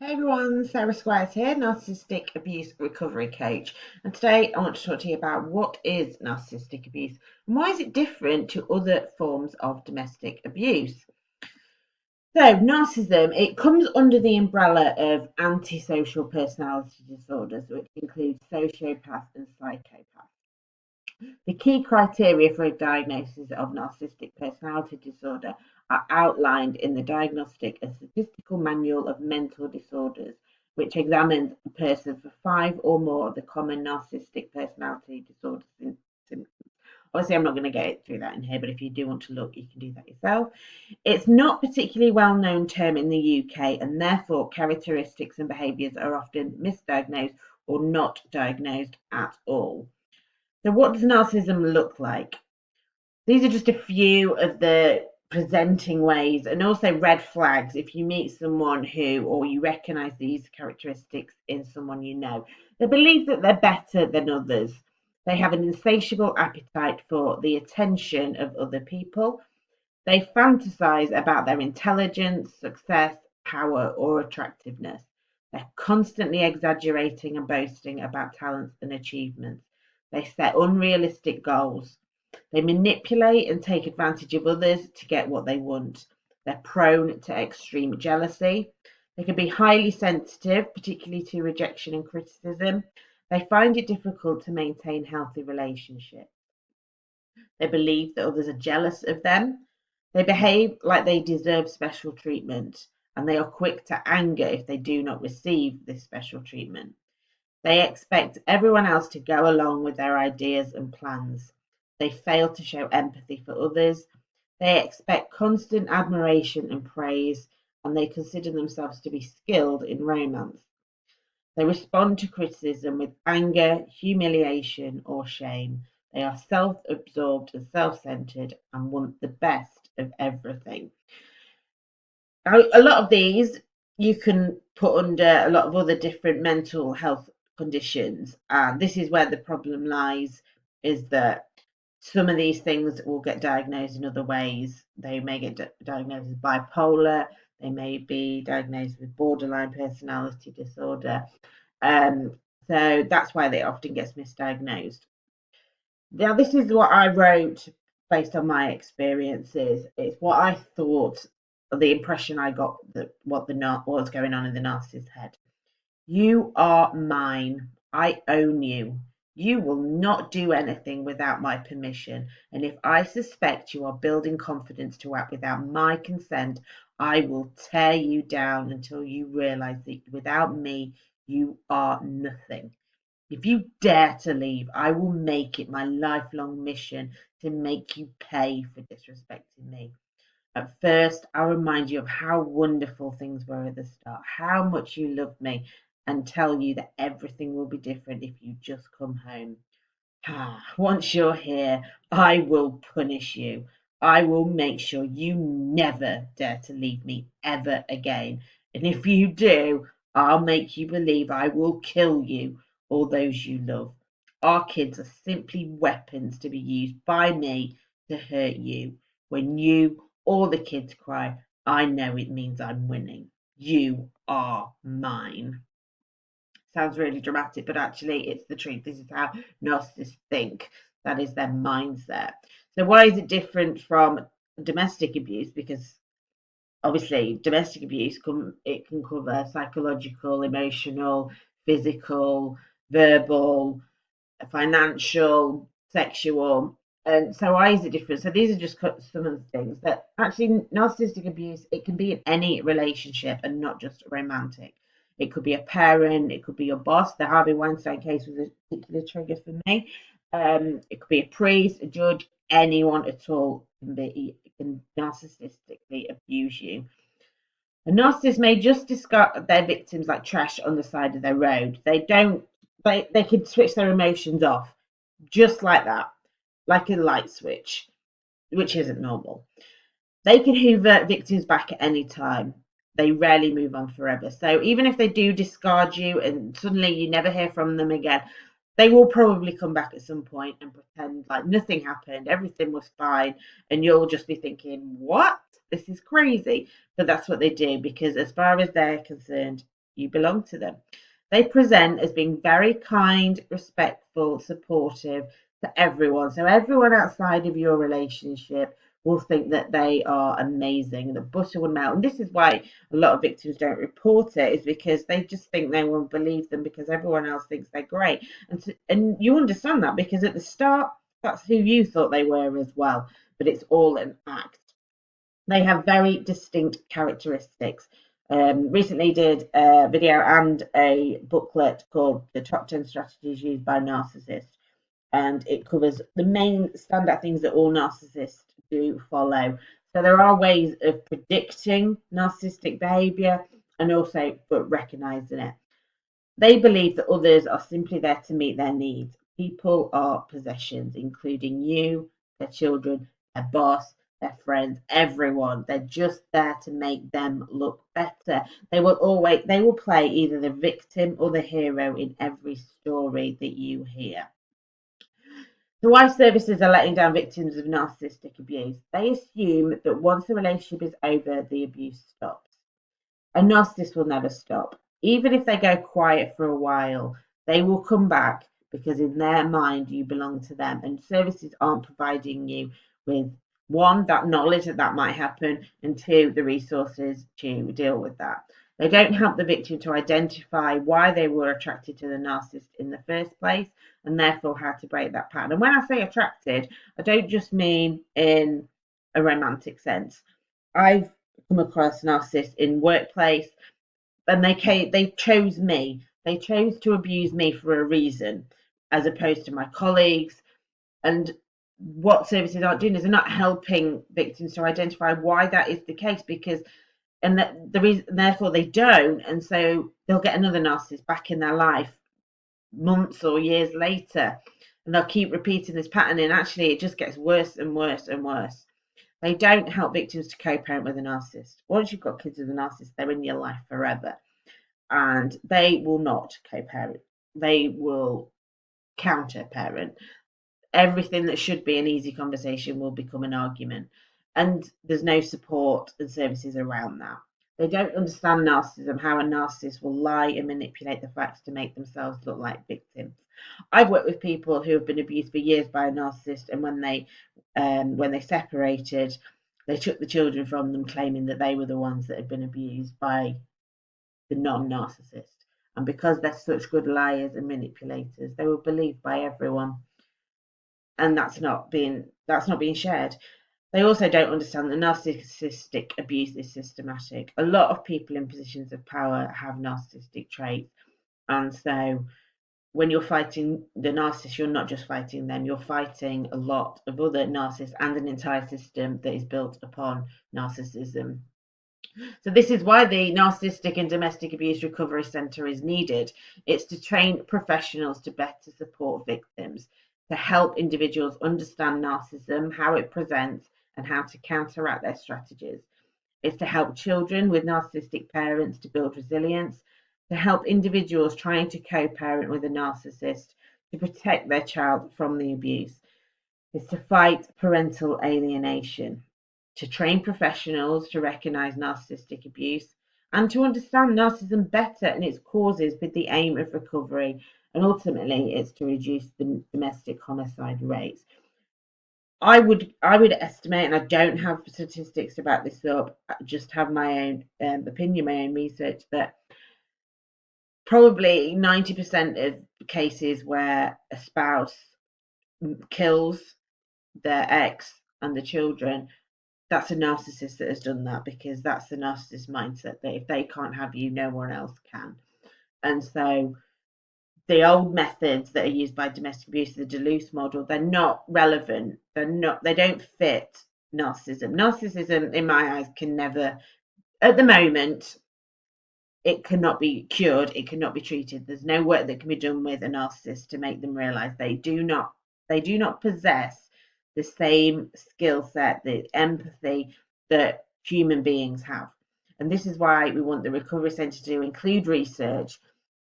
Hey everyone, Sarah Squares here, Narcissistic Abuse Recovery Coach. And today I want to talk to you about what is narcissistic abuse and why is it different to other forms of domestic abuse. So, narcissism, it comes under the umbrella of antisocial personality disorders, which include sociopath and psychopath. The key criteria for a diagnosis of narcissistic personality disorder are outlined in the Diagnostic, a Statistical Manual of Mental Disorders, which examines a person for 5 or more of the common narcissistic personality disorder symptoms. Obviously, I'm not going to get through that in here, but if you do want to look, you can do that yourself. It's not a particularly well-known term in the UK, and therefore characteristics and behaviours are often misdiagnosed or not diagnosed at all. So what does narcissism look like? These are just a few of the presenting ways and also red flags if you meet someone who, or you recognize these characteristics in someone you know. They believe that they're better than others. They have an insatiable appetite for the attention of other people. They fantasize about their intelligence, success, power, or attractiveness. They're constantly exaggerating and boasting about talents and achievements. They set unrealistic goals. They manipulate and take advantage of others to get what they want. They're prone to extreme jealousy. They can be highly sensitive, particularly to rejection and criticism. They find it difficult to maintain healthy relationships. They believe that others are jealous of them. They behave like they deserve special treatment, and they are quick to anger if they do not receive this special treatment. They expect everyone else to go along with their ideas and plans. They fail to show empathy for others. They expect constant admiration and praise, and they consider themselves to be skilled in romance. They respond to criticism with anger, humiliation, or shame. They are self-absorbed and self-centered and want the best of everything. Now, a lot of these you can put under a lot of other different mental health conditions, and this is where the problem lies, is that some of these things will get diagnosed in other ways. They may get diagnosed as bipolar, they may be diagnosed with borderline personality disorder. Um, so that's why they often gets misdiagnosed. Now, this is what I wrote based on my experiences. It's what I thought, the impression I got that what was going on in the narcissist's head. You are mine. I own you. You will not do anything without my permission. And if I suspect you are building confidence to act without my consent, I will tear you down until you realize that without me, you are nothing. If you dare to leave, I will make it my lifelong mission to make you pay for disrespecting me. At first, I'll remind you of how wonderful things were at the start, how much you loved me, and tell you that everything will be different if you just come home. Once you're here, I will punish you. I will make sure you never dare to leave me ever again. And if you do, I'll make you believe I will kill you or those you love. Our kids are simply weapons to be used by me to hurt you. When you or the kids cry, I know it means I'm winning. You are mine. Sounds really dramatic, but actually it's the truth. This is how narcissists think. That is their mindset. So why is it different from domestic abuse? Because obviously domestic abuse it can cover psychological, emotional, physical, verbal, financial, sexual. And so why is it different? So these are just some of the things that actually narcissistic abuse, it can be in any relationship and not just romantic. It could be a parent, it could be your boss. The Harvey Weinstein case was a particular trigger for me. It could be a priest, a judge, anyone at all can narcissistically abuse you. A narcissist may just discard their victims like trash on the side of their road. They can switch their emotions off just like that, like a light switch, which isn't normal. They can hoover victims back at any time. They rarely move on forever. So even if they do discard you and suddenly you never hear from them again, they will probably come back at some point and pretend like nothing happened, everything was fine, and you'll just be thinking, what? This is crazy. But that's what they do because, as far as they're concerned, you belong to them. They present as being very kind, respectful, supportive to everyone. So everyone outside of your relationship will think that they are amazing, the butter will melt. And this is why a lot of victims don't report it, is because they just think no one believes them because everyone else thinks they're great. And you understand that because at the start, that's who you thought they were as well. But it's all an act. They have very distinct characteristics. Recently did a video and a booklet called The Top 10 Strategies Used by Narcissists. And it covers the main standout things that all narcissists do follow. So there are ways of predicting narcissistic behaviour and also recognising it. They believe that others are simply there to meet their needs. People are possessions, including you, their children, their boss, their friends, everyone. They're just there to make them look better. They will play either the victim or the hero in every story that you hear. So why services are letting down victims of narcissistic abuse? They assume that once the relationship is over, the abuse stops. A narcissist will never stop. Even if they go quiet for a while, they will come back because in their mind you belong to them, and services aren't providing you with, one, that knowledge that might happen, and two, the resources to deal with that. They don't help the victim to identify why they were attracted to the narcissist in the first place, and therefore how to break that pattern. And when I say attracted, I don't just mean in a romantic sense. I've come across narcissists in workplace, and they chose me. They chose to abuse me for a reason, as opposed to my colleagues. And what services aren't doing is they're not helping victims to identify why that is the case, because and that the reason, therefore they don't, and so they'll get another narcissist back in their life months or years later, and they'll keep repeating this pattern, and actually it just gets worse and worse and worse. They don't help victims to co-parent with a narcissist. Once you've got kids with a narcissist, they're in your life forever, and they will not co-parent. They will counter-parent. Everything that should be an easy conversation will become an argument, and there's no support and services around that. They don't understand narcissism, how a narcissist will lie and manipulate the facts to make themselves look like victims. I've worked with people who have been abused for years by a narcissist, and when they separated, they took the children from them, claiming that they were the ones that had been abused by the non-narcissist. And because they're such good liars and manipulators, they were believed by everyone, and that's not being shared. They also don't understand that narcissistic abuse is systematic. A lot of people in positions of power have narcissistic traits, and so when you're fighting the narcissist, you're not just fighting them, you're fighting a lot of other narcissists and an entire system that is built upon narcissism. So this is why the Narcissistic and Domestic Abuse Recovery Centre is needed. It's to train professionals to better support victims, to help individuals understand narcissism, how it presents, and how to counteract their strategies. It's to help children with narcissistic parents to build resilience, to help individuals trying to co-parent with a narcissist to protect their child from the abuse. It's to fight parental alienation, to train professionals to recognise narcissistic abuse, and to understand narcissism better and its causes with the aim of recovery. And ultimately, it's to reduce the domestic homicide rates. I would estimate, and I don't have statistics to back this up, I just have my own opinion, my own research, that probably 90% of cases where a spouse kills their ex and the children, that's a narcissist that has done that, because that's the narcissist mindset that if they can't have you, no one else can. And so the old methods that are used by domestic abuse, the Duluth model, they're not relevant. They don't fit narcissism. Narcissism, in my eyes, can never, at the moment, it cannot be cured, it cannot be treated. There's no work that can be done with a narcissist to make them realize they do not possess the same skill set, the empathy that human beings have. And this is why we want the Recovery Centre to include research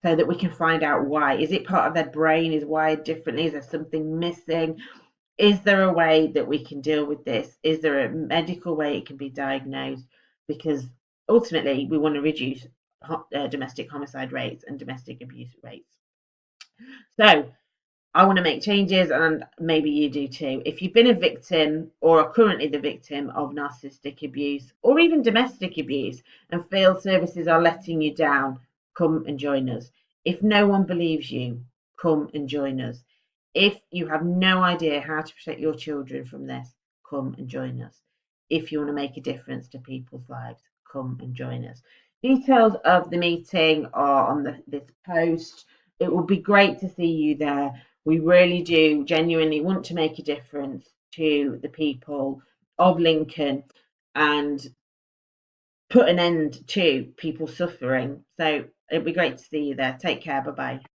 so that we can find out why. Is it part of their brain is wired differently? Is there something missing? Is there a way that we can deal with this? Is there a medical way it can be diagnosed? Because ultimately we want to reduce domestic homicide rates and domestic abuse rates. So I want to make changes, and maybe you do too. If you've been a victim or are currently the victim of narcissistic abuse or even domestic abuse and feel services are letting you down, come and join us. If no one believes you, come and join us. If you have no idea how to protect your children from this, come and join us. If you want to make a difference to people's lives, come and join us. Details of the meeting are on this post. It will be great to see you there. We really do genuinely want to make a difference to the people of Lincoln and put an end to people suffering. So it'd be great to see you there. Take care. Bye bye.